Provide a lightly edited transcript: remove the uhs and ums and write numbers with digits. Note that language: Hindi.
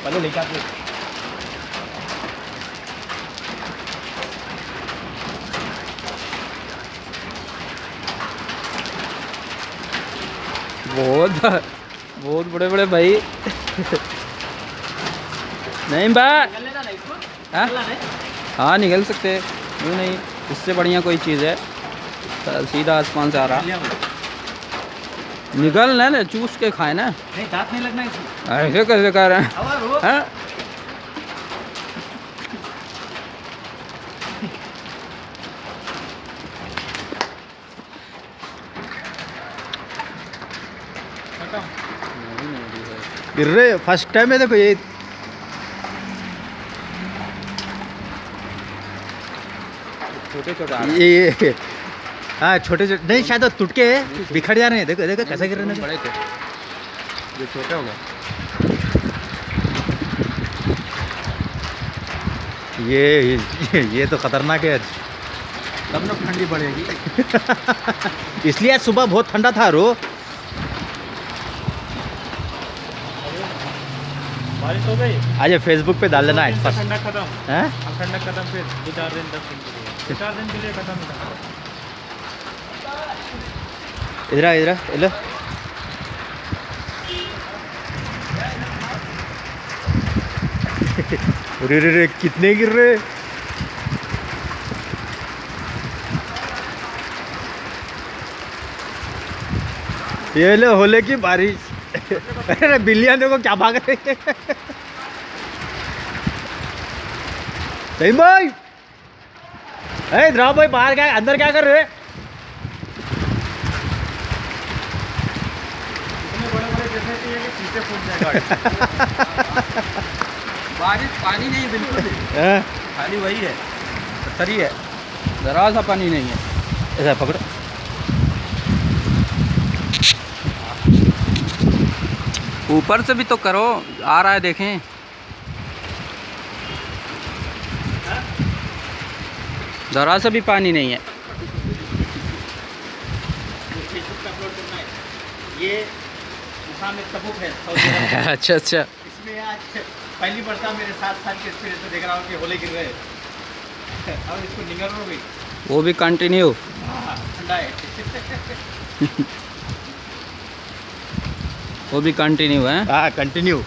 पहले लेके आते बहुत बहुत बड़े बड़े भाई। नहीं बा, हाँ हाँ निकल सकते, क्यों नहीं। इससे बढ़िया कोई चीज़ है, सीधा आसमान से आ रहा। निकल ना चूस के खाए ना। नहीं, दांत नहीं लगना इसमें। ऐसे कैसे कह रहे हैं? हाँ? गिर रहे फर्स्ट टाइम है देखो ये। छोटे छोटे ये हाँ छोटे छोटे नहीं, शायद वो टूट के बिखर जा रहे हैं। देखो देखो कैसे गिर रहे हैं। बड़े थे, ये छोटे हो गए। ये तो खतरनाक है। तब ना ठंडी पड़ेगी। इसलिए आज सुबह बहुत ठंडा था रो। बारिश हो गई। आज फेसबुक पे डाल देना है। ठंडा खत्म। हैं? अब ठंडा खत्म, फिर 2-4 दिन 10 दिन के लिए, 2-4 दिन के लिए खत्म होगा। इधर इधर इधर रे रे रे कितने गिर रहे। ये लो होले की बारिश। अरे बिल्लियां देखो क्या भाग रही है। सही भाई, इधर आओ भाई, बाहर क्या अंदर क्या कर रहे हैं? इतने बड़े-बड़े जैसे कि ये कि शीशे फूट जाएगा। बारिश पानी नहीं बिल्कुल भी, हैं? खाली वही है, पत्थर ही है, जरा सा पानी नहीं है। ऐसा पकड़ो। ऊपर से भी तो करो, आ रहा है देखें। जरा सा भी पानी नहीं है। ये मुकाम तबुक है। अच्छा अच्छा, इसमें आज पहली बरसा मेरे साथ के एक्सपीरियंस में देख रहा हूँ कि होले गिर रहे हैं। अब इसको निगल हो गई। वो भी कंटिन्यू। हाँ, ठंडा है। वो भी कंटिन्यू है। हाँ कंटिन्यू।